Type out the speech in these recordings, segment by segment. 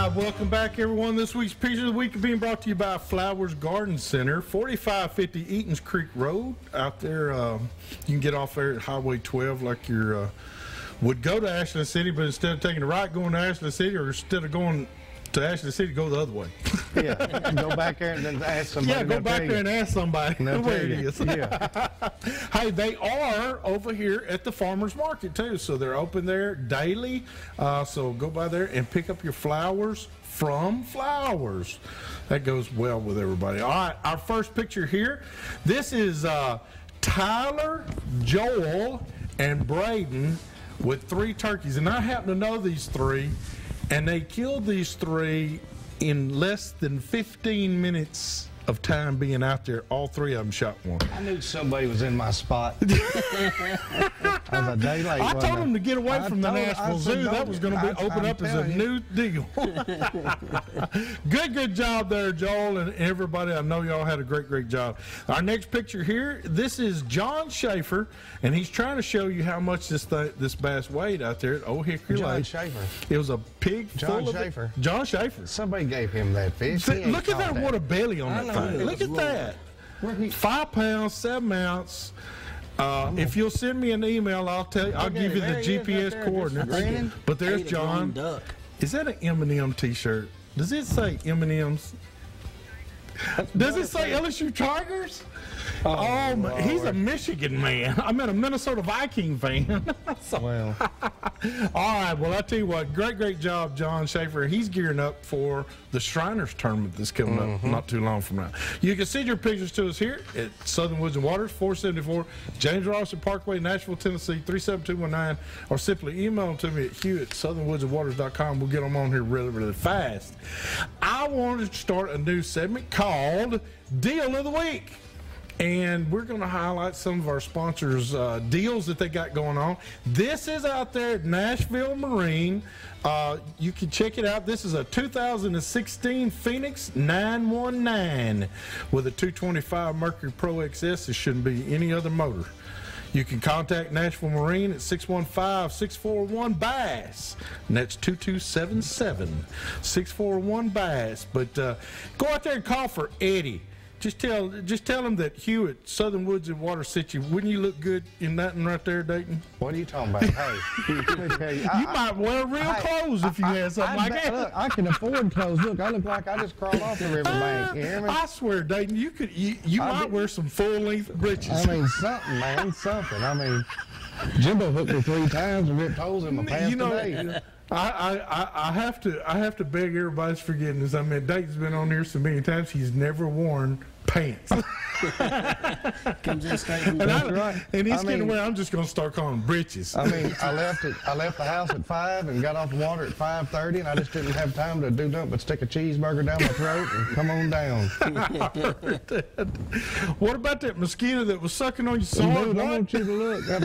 right, welcome back, everyone. This week's Picture of the Week is being brought to you by Flowers Garden Center, 4550 Eatons Creek Road. Out there, you can get off there at Highway 12 like you would go to Ashland City, but instead of taking the right going to Ashland City, or instead of going to Ashland City, go the other way. Yeah, go back there and then ask somebody. Yeah, go back there and ask somebody where it is. Yeah. Hey, they are over here at the farmers market too, so they're open there daily. So go by there and pick up your flowers from Flowers. That goes well with everybody. All right, our first picture here. This is Tyler, Joel, and Braden with 3 turkeys, and I happen to know these 3. And they killed these 3 in less than 15 minutes of time being out there. All 3 of them shot one. I knew somebody was in my spot. I was a day late. I told them to get away from the Nashville Zoo. That was going to be open up as a new deal. Good job there, Joel, and everybody. I know y'all had a great job. Our next picture here, this is John Schaefer, and he's trying to show you how much this bass weighed out there at Old Hickory Lake. John Schaefer. It was a pig John full Schaefer. of John Schaefer. Somebody gave him that fish. Look at that, what a belly on that thing. Look at that. 5 pounds, 7 ounce. If you'll send me an email, I'll give you the GPS coordinates. But there's John. Is that an M&M t-shirt? Does it say M&M's? Does it say LSU Tigers? Oh my, he's a Michigan man. I mean a Minnesota Viking fan. Well. All right, well, I tell you what, great job, John Schaefer. He's gearing up for the Shriners tournament that's coming up not too long from now. You can send your pictures to us here at Southern Woods and Waters, 474 James Robinson Parkway, Nashville, Tennessee, 37219, or simply email them to me at hugh@southernwoodsandwaters.com. We'll get them on here really fast. I wanted to start a new segment called Deal of the Week. And we're going to highlight some of our sponsors' deals that they got going on. This is out there at Nashville Marine. You can check it out. This is a 2016 Phoenix 919 with a 225 Mercury Pro XS. There shouldn't be any other motor. You can contact Nashville Marine at 615-641-BASS, and that's 2277 641-BASS. But go out there and call for Eddie. Just tell him that Hugh at Southern Woods and Water sent you. Wouldn't you look good in that one right there, Dayton? What are you talking about? Hey, you might wear real clothes if you had something like that. Look, I can afford clothes. Look, I look like I just crawled off the riverbank. You hear me? I swear, Dayton, you might wear some full-length breeches. I mean, something, man, something. I mean, Jimbo hooked me 3 times and ripped holes in my pants today. I have to beg everybody's forgiveness. I mean, Dayton's been on here so many times. He's never worn pants. Comes in straight from and he's getting away. I'm just going to start calling them breeches. I mean, I left the house at 5 and got off the water at 5:30, and I just didn't have time to do nothing but stick a cheeseburger down my throat and come on down. What about that mosquito that was sucking on your sword? Dude, I want you to look. I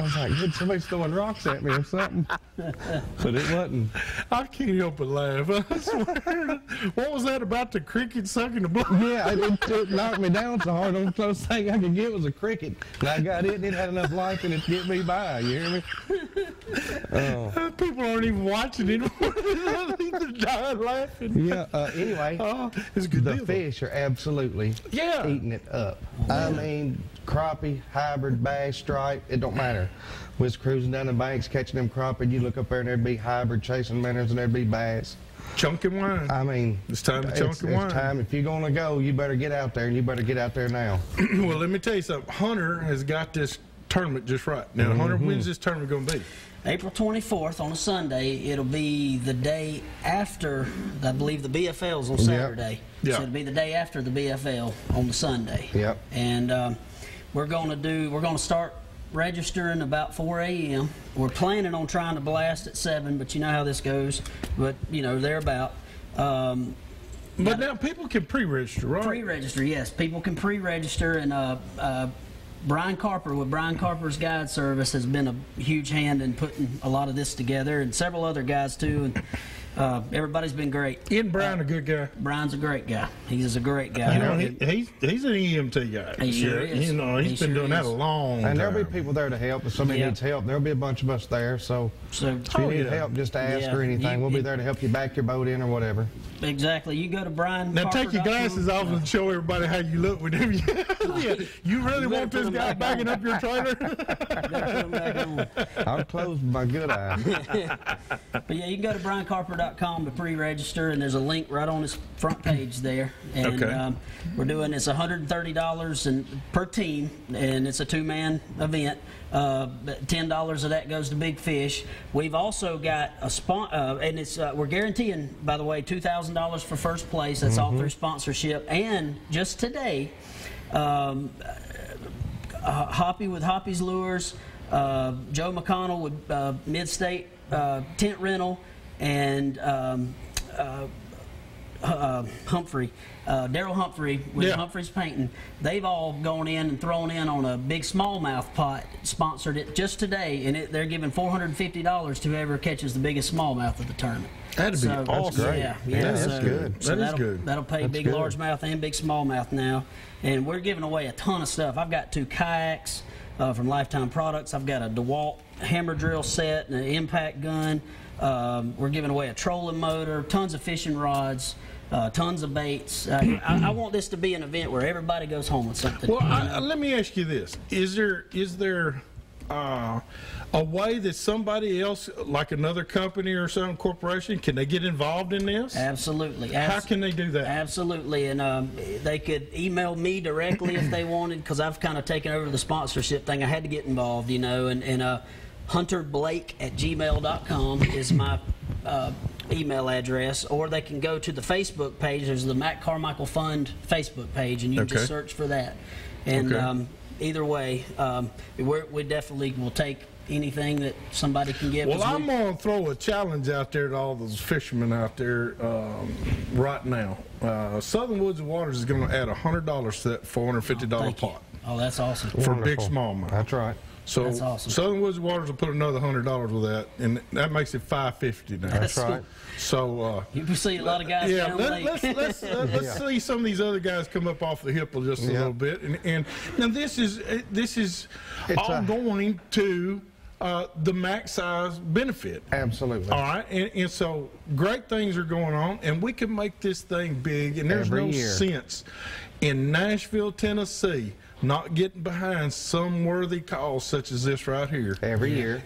was like, good, somebody's throwing rocks at me or something. But it wasn't. I can't help but laugh. I swear. What was that about the cricket sucking the blood? Yeah, it knocked me down so hard. The closest thing I could get was a cricket. And I got it, and it had enough life in it to get me by. You hear me? Oh. People aren't even watching anymore. They're dying laughing. Yeah, anyway, it's a good the deal, fish are absolutely eating it up. I mean, crappie, hybrid, bass, stripe, it don't matter. We was cruising down the banks, catching them crappie, you look up there and there'd be hybrid chasing minnows and there'd be bass. Chunking wine. I mean, it's time to chunk wine. It's time. If you're going to go, you better get out there, and you better get out there now. Well, let me tell you something. Hunter has got this tournament just right. Now, Hunter, when's this tournament going to be? April 24th on a Sunday. It'll be the day after, I believe, the BFL's on Saturday. Yep. So it'll be the day after the BFL on the Sunday. Yep. And we're going to start registering about 4 a.m. We're planning on trying to blast at 7, but you know how this goes. But, you know, thereabout. But now people can pre-register, right? Pre-register, yes. People can pre-register, and Brian Carper with Brian Carper's Guide Service has been a huge hand in putting a lot of this together, and several other guys too. And everybody's been great. Isn't Brian a good guy? Brian's a great guy. He's a great guy. You know, he's an EMT guy. He sure is. You know, he's been doing that a long time. And there'll be people there to help. If somebody needs help, there'll be a bunch of us there. So if you need help, just ask or anything. We'll be there to help you back your boat in or whatever. Exactly. You go to Brian. Now take your glasses off and show everybody how you look whenever you really want this guy backing up your trailer? I'll close my good eye. But yeah, you can go to briancarper.com to pre-register, and there's a link right on his front page there. And we're doing it's $130 per team, and it's a 2-man event. $10 of that goes to Big Fish. We've also got a and it's we're guaranteeing, by the way, $2,000 for first place. That's all through sponsorship. And just today, Hoppy with Hoppy's Lures, Joe McConnell with Mid-State Tent Rental, and Humphrey, Daryl Humphrey with Humphrey's Painting. They've all gone in and thrown in on a big smallmouth pot, sponsored it just today, and they're giving $450 to whoever catches the biggest smallmouth of the tournament. That'd be awesome. Great. Yeah, that's good. So that is good. That'll pay big largemouth and big smallmouth now, and we're giving away a ton of stuff. I've got 2 kayaks from Lifetime Products. I've got a DeWalt hammer drill set and an impact gun. We're giving away a trolling motor, tons of fishing rods, tons of baits. I want this to be an event where everybody goes home with something. Well, let me ask you this: Is there a way that somebody else, like another company or some corporation, can they get involved in this? Absolutely. How can they do that? Absolutely, and they could email me directly if they wanted, because I've kind of taken over the sponsorship thing. I had to get involved, you know, and hunterblake@gmail.com is my email address, or they can go to the Facebook page. There's the Matt Carmichael Fund Facebook page, and you can just search for that. And either way, we definitely will take anything that somebody can give. Well, I'm going to throw a challenge out there to all those fishermen out there right now. Southern Woods and Waters is going to add a $100 set, $450 pot. Oh, that's awesome. For big smallmouth. That's right. So that's awesome. Southern Woods and Waters will put another $100 with that, and that makes it $550 now. That's right. So you can see a lot of guys. Yeah, let's see some of these other guys come up off the hipple just a little bit, and now this is all going to the max size benefit. Absolutely. All right, and so great things are going on, and we can make this thing big, and there's no sense in Nashville, Tennessee, not getting behind some worthy cause such as this right here. Every year,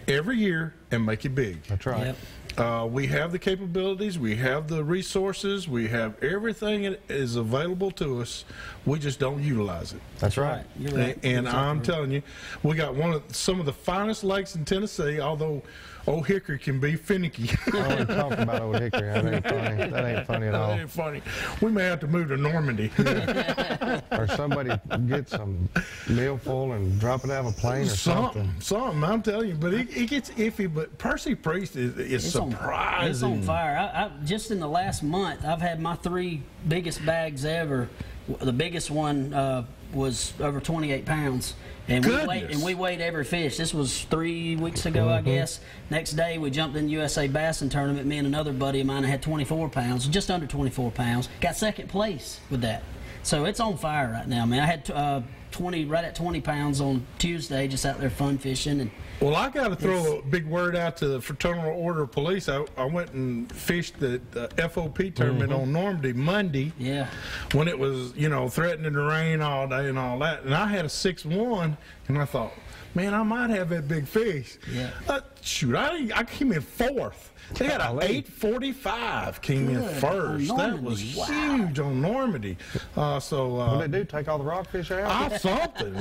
and make it big. That's right. Yep. We have the capabilities, we have the resources, we have everything that is available to us. We just don't utilize it. That's right. You're right. And I'm telling you, we got some of the finest lakes in Tennessee, although Old Hickory can be finicky. I want to talk about Old Hickory. That ain't funny. That ain't funny at all. That ain't funny. We may have to move to Normandy. Or somebody get some meal full and drop it out of a plane or something. Something, I'm telling you. But it gets iffy. But Percy Priest is surprising. It's on fire. I just in the last month, I've had my 3 biggest bags ever. The biggest one was over 28 pounds. And we weighed every fish. This was 3 weeks ago, I guess. Next day, we jumped in the USA Bassin Tournament. Me and another buddy of mine had 24 pounds, just under 24 pounds. Got second place with that. So it's on fire right now, man. I had right at 20 pounds on Tuesday, just out there fun fishing. And well, I got to throw a big word out to the Fraternal Order of Police. I went and fished the FOP tournament on Normandy Monday. Yeah. When it was, threatening to rain all day and all that. And I had a 6-1, and I thought, man, I might have that big fish. Yeah. Shoot, I came in 4th. They got an 845 came in first. That was huge on Normandy. When they do take all the rockfish out? Something,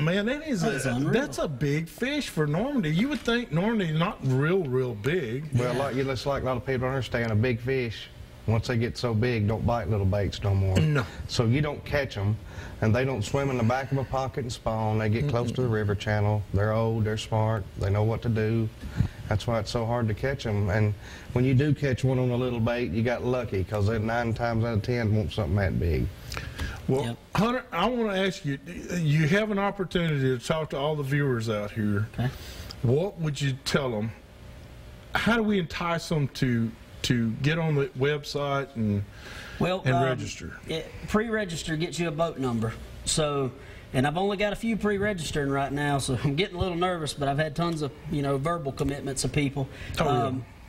man. That's a big fish for Normandy. You would think Normandy's not real big. Well, it's like a lot of people don't understand a big fish. Once they get so big, don't bite little baits no more. No. So you don't catch them, and they don't swim in the back of a pocket and spawn. They get close to the river channel. They're old, they're smart, they know what to do. That's why it's so hard to catch them. And when you do catch one on a little bait, you got lucky, because they 9 times out of 10 want something that big. Well, Hunter, I want to ask you, you have an opportunity to talk to all the viewers out here. Okay. What would you tell them? How do we entice them to to get on the website and register? Pre-register gets you a boat number. So, and I've only got a few pre-registering right now, so I'm getting a little nervous, but I've had tons of, verbal commitments of people.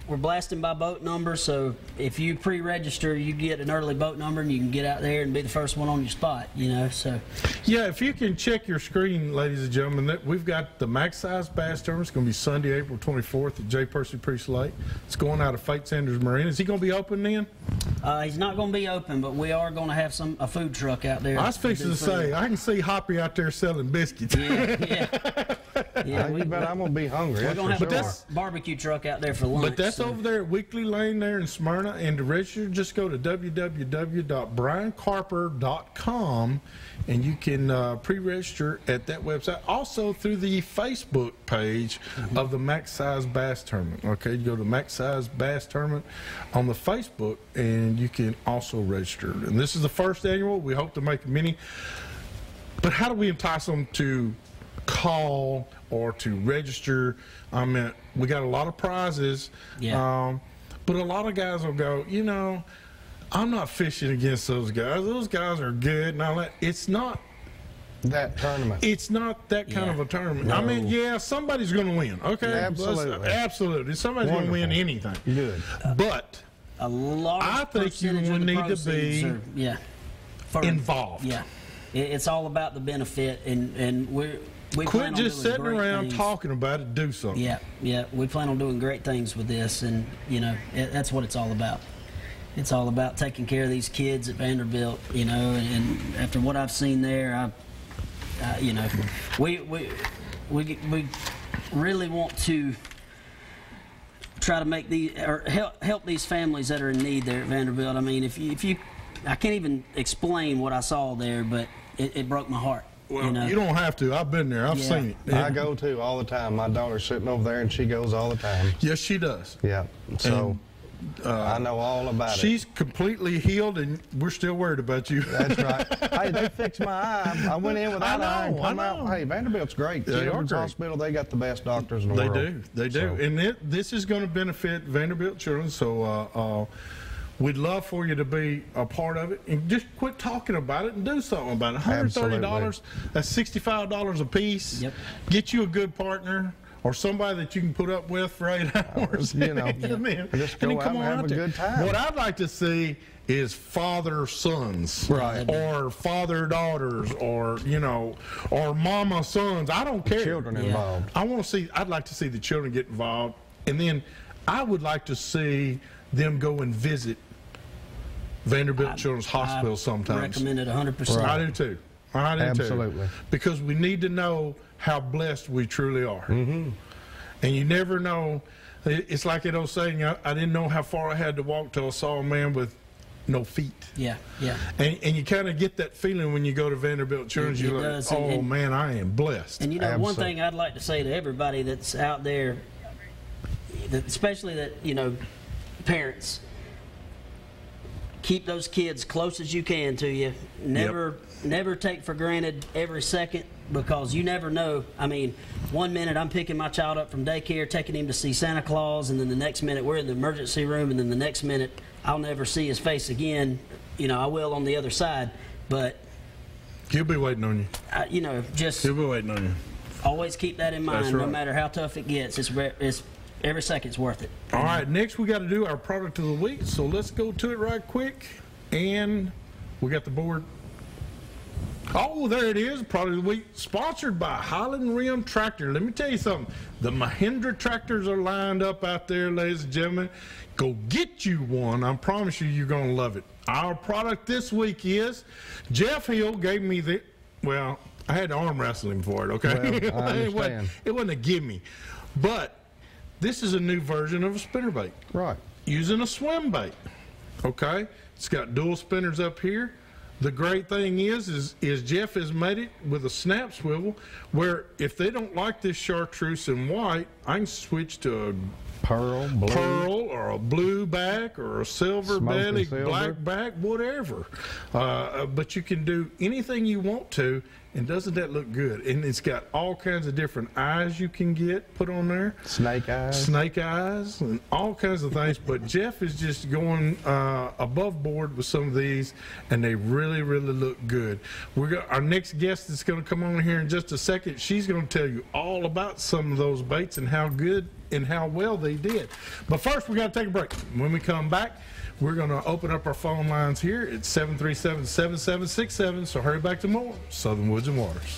We're blasting by boat number, so if you pre-register, you get an early boat number, and you can get out there and be the first one on your spot, so. Yeah, if you can check your screen, ladies and gentlemen, we've got the Max Size Bass Tournament. It's going to be Sunday, April 24th at J. Percy Priest Lake. It's going out of Fate Sanders Marine. Is he going to be open then? He's not going to be open, but we are going to have a food truck out there. I was fixing to say, I can see Hoppy out there selling biscuits. Yeah, you bet I'm going to be hungry. We're going to have a barbecue truck out there for lunch. But that's over there at Weekly Lane there in Smyrna. And to register, just go to www.briancarper.com and you can pre-register at that website. Also through the Facebook page of the Max Size Bass Tournament. Okay, you go to Max Size Bass Tournament on the Facebook and you can also register. And this is the first annual. We hope to make many. But how do we entice them to call or to register? I mean, we got a lot of prizes, but a lot of guys will go, I'm not fishing against those guys. Those guys are good and all that. It's not that tournament. It's not that kind of a tournament. No. I mean, somebody's going to win. Okay, absolutely. Somebody's going to win anything. Good, but a large I think you would need to be involved. Yeah, it's all about the benefit, and we quit just sitting around talking about it. Do something. Yeah. We plan on doing great things with this, and that's what it's all about. It's all about taking care of these kids at Vanderbilt, and after what I've seen there, we really want to try to make help these families that are in need there at Vanderbilt. I mean, if you I can't even explain what I saw there, but it broke my heart. Well, you don't have to. I've been there. I've seen it. I go to all the time. My daughter's sitting over there, and she goes all the time. Yes, she does. Yeah. So I know all about it. She's completely healed, and we're still worried about you. That's right. Hey, they fixed my eye. I went in without an eye and come out. Hey, Vanderbilt's great. Children's Hospital, they got the best doctors in the world. They do. And this is going to benefit Vanderbilt children, so we'd love for you to be a part of it, and just quit talking about it and do something about it. $130, that's $65 a piece. Yep. Get you a good partner or somebody that you can put up with for 8 hours. Just go out and have a good time. What I'd like to see is father-sons, right, or father-daughters, or or mama-sons. I don't care. Children involved. I'd like to see the children get involved, and then I would like to see them go and visit Vanderbilt Children's Hospital sometimes. I recommend it 100%. Right. I do too. Absolutely. Because we need to know how blessed we truly are. Mm-hmm. And you never know. It's like that old saying, I didn't know how far I had to walk till I saw a man with no feet. Yeah. And you kind of get that feeling when you go to Vanderbilt Children's. You're like, man, I am blessed. And one thing I'd like to say to everybody that's out there, especially parents, keep those kids close as you can to you. Never take for granted every second, because you never know. I mean, 1 minute I'm picking my child up from daycare, taking him to see Santa Claus, and then the next minute we're in the emergency room, and then the next minute I'll never see his face again. I will on the other side, but he'll be waiting on you. He'll be waiting on you. Always keep that in mind. That's right. No matter how tough it gets, it's every second's worth it. All right, next we got to do our product of the week, so let's go to it right quick. And we got the board. Oh, there it is, product of the week, sponsored by Highland Rim Tractor. Let me tell you something. The Mahindra tractors are lined up out there, ladies and gentlemen. Go get you one. I promise you're going to love it. Our product this week is, Jeff Hill gave me I had to arm wrestle him for it, okay? Well, I understand. It wasn't a gimme. But this is a new version of a spinnerbait. Right. Using a swim bait. Okay? It's got dual spinners up here. The great thing is Jeff has made it with a snap swivel, where if they don't like this chartreuse and white, I can switch to a pearl or a blue back or a silver belly, black back, whatever. But you can do anything you want to, And doesn't that look good? And it's got all kinds of different eyes you can get put on there. Snake eyes, and all kinds of things. But Jeff is just going above board with some of these, and they really, really look good. Our next guest that's going to come on here in just a second. She's going to tell you all about some of those baits and how good and how well they did. But first, we got to take a break. When we come back, we're going to open up our phone lines here at 737-7767. So hurry back to more Southern Woods and Waters.